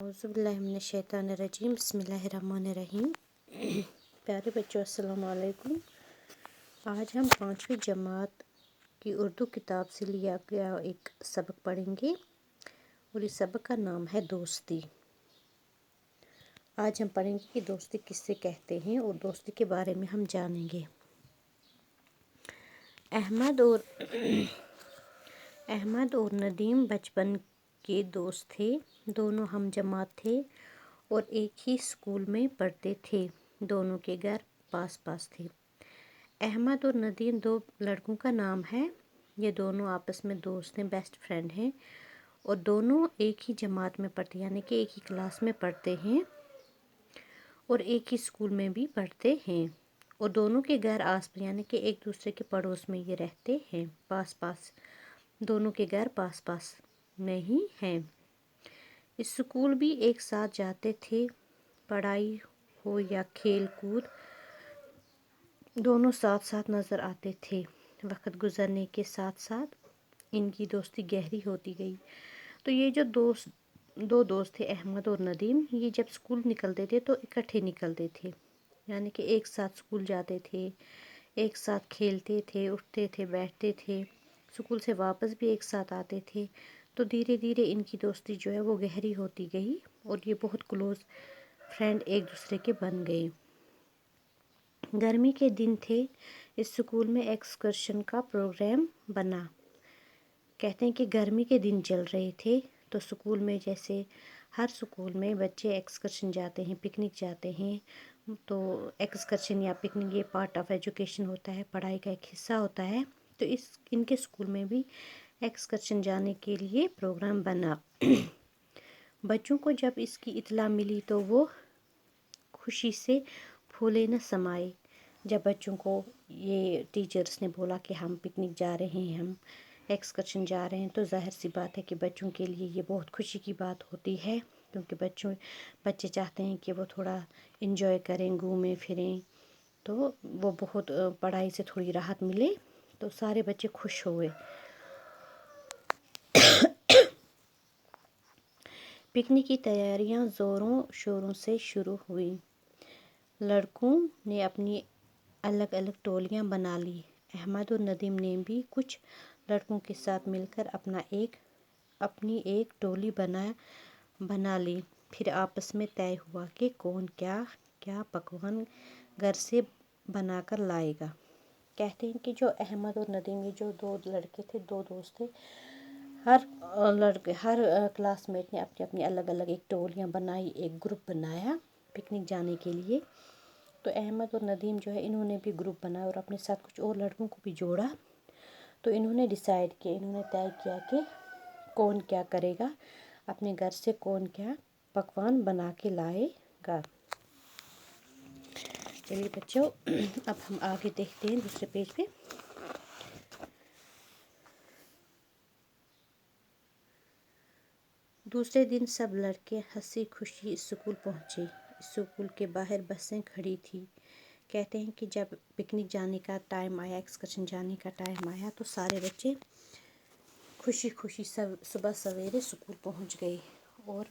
اعوذ باللہ من الشیطان الرجیم، بسم اللہ الرحمن الرحیم۔ پیارے بچوں، السلام علیکم۔ آج ہم 5ویں جماعت کی اردو کتاب سے لیا گیا ایک سبق پڑھیں گے اور اس سبق کا نام ہے دوستی۔ آج ہم پڑھیں گے کہ دوستی کس سے کہتے ہیں اور دوستی کے بارے میں ہم جانیں گے۔ احمد اور ندیم بچپن کے دوست تھے۔ دونوں ہم جماعت تھے اور ایک ہی اسکول میں پڑھتے تھے۔ دونوں کے گھر پاس پاس تھے۔ احمد اور ندیم دو لڑکوں کا نام ہے۔ یہ دونوں آپس میں دوست ہیں، بیسٹ فرینڈ ہیں اور دونوں ایک ہی جماعت میں پڑھتے یعنی کہ ایک ہی کلاس میں پڑھتے ہیں اور ایک ہی اسکول میں بھی پڑھتے ہیں اور دونوں کے گھر آس پاس یعنی کہ ایک دوسرے کے پڑوس میں یہ رہتے ہیں، پاس پاس۔ دونوں کے گھر پاس پاس میں ہی ہیں۔ اسکول بھی ایک ساتھ جاتے تھے، پڑھائی ہو یا کھیل کود دونوں ساتھ ساتھ نظر آتے تھے۔ وقت گزرنے کے ساتھ ساتھ ان کی دوستی گہری ہوتی گئی۔ تو یہ جو دو دوست تھے احمد اور ندیم، یہ جب اسکول نکلتے تھے تو اکٹھے نکلتے تھے، یعنی کہ ایک ساتھ اسکول جاتے تھے، ایک ساتھ کھیلتے تھے، اٹھتے تھے، بیٹھتے تھے، اسکول سے واپس بھی ایک ساتھ آتے تھے۔ تو دھیرے دھیرے ان کی دوستی جو ہے وہ گہری ہوتی گئی اور یہ بہت کلوز فرینڈ ایک دوسرے کے بن گئے۔ گرمی کے دن تھے، اس اسکول میں ایکسکرشن کا پروگرام بنا۔ کہتے ہیں کہ گرمی کے دن چل رہے تھے تو اسکول میں جیسے ہر اسکول میں بچے ایکسکرشن جاتے ہیں، پکنک جاتے ہیں، تو ایکسکرشن یا پکنک یہ پارٹ آف ایجوکیشن ہوتا ہے، پڑھائی کا ایک حصہ ہوتا ہے۔ تو ان کے اسکول میں بھی ایکسکرشن جانے کے لیے پروگرام بنا۔ بچوں کو جب اس کی اطلاع ملی تو وہ خوشی سے پھولے نہ سمائے۔ جب بچوں کو یہ ٹیچرز نے بولا کہ ہم پکنک جا رہے ہیں، ہم ایکسکرشن جا رہے ہیں، تو ظاہر سی بات ہے کہ بچوں کے لیے یہ بہت خوشی کی بات ہوتی ہے، کیونکہ بچے چاہتے ہیں کہ وہ تھوڑا انجوائے کریں، گھومیں پھریں، تو وہ بہت پڑھائی سے تھوڑی راحت ملے، تو سارے بچے خوش ہوئے۔ پکنک کی تیاریاں زوروں شوروں سے شروع ہوئیں۔ لڑکوں نے اپنی الگ الگ ٹولیاں بنا لی۔ احمد اور ندیم نے بھی کچھ لڑکوں کے ساتھ مل کر اپنی ایک ٹولی بنا لی۔ پھر آپس میں طے ہوا کہ کون کیا کیا پکوان گھر سے بنا کر لائے گا۔ کہتے ہیں کہ جو احمد اور ندیم یہ جو دو لڑکے تھے، دو دوست تھے، ہر کلاس میٹ نے اپنی الگ الگ ایک ٹولیاں بنائی، ایک گروپ بنایا پکنک جانے کے لیے۔ تو احمد اور ندیم جو ہے انہوں نے بھی گروپ بنایا اور اپنے ساتھ کچھ اور لڑکوں کو بھی جوڑا۔ تو انہوں نے ڈیسائیڈ کیا، انہوں نے طے کیا کہ کون کیا کرے گا، اپنے گھر سے کون کیا پکوان بنا کے لائے گا۔ چلیے بچوں، اب ہم آگے دیکھتے ہیں دوسرے پیج پہ۔ دوسرے دن سب لڑکے ہنسی خوشی اسکول پہنچے۔ اسکول کے باہر بسیں کھڑی تھیں۔ کہتے ہیں کہ جب پکنک جانے کا ٹائم آیا، ایکسکرشن جانے کا ٹائم آیا، تو سارے بچے خوشی خوشی صبح سویرے اسکول پہنچ گئے اور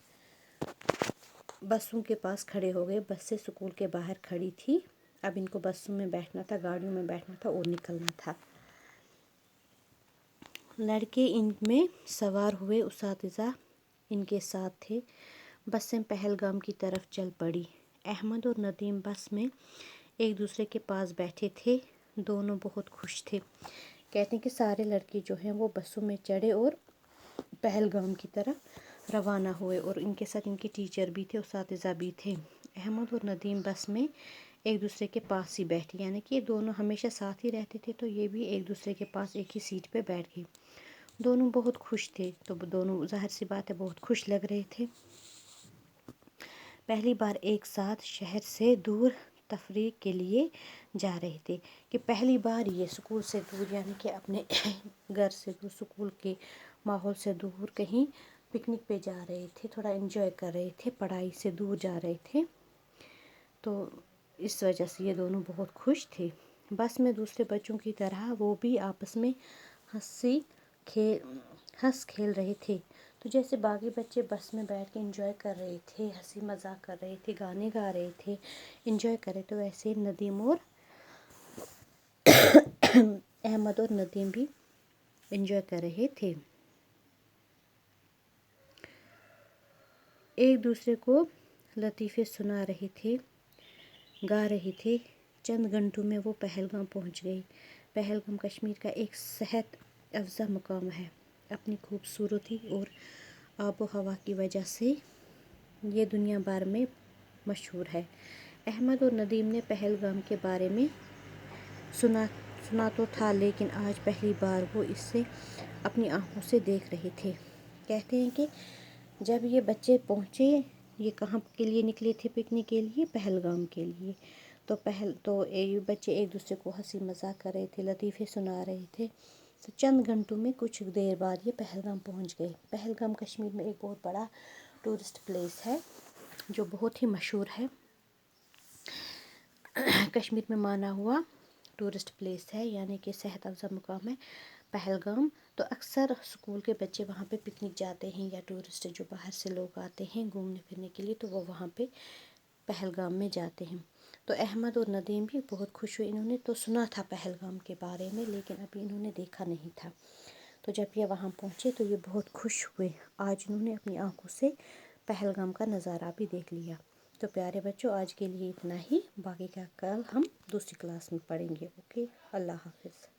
بسوں کے پاس کھڑے ہو گئے۔ بسیں اسکول کے باہر کھڑی تھی، اب ان کو بسوں میں بیٹھنا تھا، گاڑیوں میں بیٹھنا تھا اور نکلنا تھا۔ لڑکے ان میں سوار ہوئے، اساتذہ ان کے ساتھ تھے۔ بسیں پہلگام کی طرف چل پڑی۔ احمد اور ندیم بس میں ایک دوسرے کے پاس بیٹھے تھے، دونوں بہت خوش تھے۔ کہتے ہیں کہ سارے لڑکے جو ہیں وہ بسوں میں چڑھے اور پہلگام کی طرف روانہ ہوئے اور ان کے ساتھ ان کے ٹیچر بھی تھے، اساتذہ بھی تھے۔ احمد اور ندیم بس میں ایک دوسرے کے پاس ہی بیٹھے، یعنی کہ یہ دونوں ہمیشہ ساتھ ہی رہتے تھے، تو یہ بھی ایک دوسرے کے پاس ایک ہی سیٹ پہ بیٹھ گئے۔ دونوں بہت خوش تھے، تو دونوں ظاہر سی بات ہے بہت خوش لگ رہے تھے۔ پہلی بار ایک ساتھ شہر سے دور تفریح کے لیے جا رہے تھے، کہ پہلی بار یہ اسکول سے دور یعنی کہ اپنے گھر سے دور، اسکول کے ماحول سے دور کہیں پکنک پہ جا رہے تھے، تھوڑا انجوائے کر رہے تھے، پڑھائی سے دور جا رہے تھے، تو اس وجہ سے یہ دونوں بہت خوش تھے۔ بس میں دوسرے بچوں کی طرح وہ بھی آپس میں ہنس کھیل رہے تھے۔ تو جیسے باقی بچے بس میں بیٹھ کے انجوائے کر رہے تھے، ہنسی مذاق کر رہے تھے، گانے گا رہے تھے، انجوائے کر رہے تھے، ویسے ندیم اور احمد اور ندیم بھی انجوائے کر رہے تھے، ایک دوسرے کو لطیفے سنا رہے تھے، گا رہے تھے۔ چند گھنٹوں میں وہ پہلگام پہنچ گئے۔ پہلگام کشمیر کا ایک صحت افزا مقام ہے، اپنی خوبصورتی اور آب و ہوا کی وجہ سے یہ دنیا بھر میں مشہور ہے۔ احمد اور ندیم نے پہلگام کے بارے میں سنا تو تھا، لیکن آج پہلی بار وہ اسے اپنی آنکھوں سے دیکھ رہے تھے۔ کہتے ہیں کہ جب یہ بچے پہنچے، یہ کہاں کے لیے نکلے تھے پکنک کے لیے؟ پہلگام کے لیے۔ تو یہ بچے ایک دوسرے کو ہنسی مذاق کر رہے تھے، لطیفے سنا رہے تھے، تو چند گھنٹوں میں کچھ دیر بعد یہ پہلگام پہنچ گئے۔ پہلگام کشمیر میں ایک بہت بڑا ٹورسٹ پلیس ہے جو بہت ہی مشہور ہے، کشمیر میں مانا ہوا ٹورسٹ پلیس ہے، یعنی کہ صحت افزا مقام ہے پہلگام۔ تو اکثر اسکول کے بچے وہاں پہ پکنک جاتے ہیں، یا ٹورسٹ جو باہر سے لوگ آتے ہیں گھومنے پھرنے کے لیے، تو وہ وہاں پہ پہلگام میں جاتے ہیں۔ تو احمد اور ندیم بھی بہت خوش ہوئے، انہوں نے تو سنا تھا پہلگام کے بارے میں، لیکن ابھی انہوں نے دیکھا نہیں تھا۔ تو جب یہ وہاں پہنچے تو یہ بہت خوش ہوئے، آج انہوں نے اپنی آنکھوں سے پہلگام کا نظارہ بھی دیکھ لیا۔ تو پیارے بچوں، آج کے لیے اتنا ہی، باقی کا کل ہم دوسری کلاس میں پڑھیں گے۔ اوکے، اللہ حافظ۔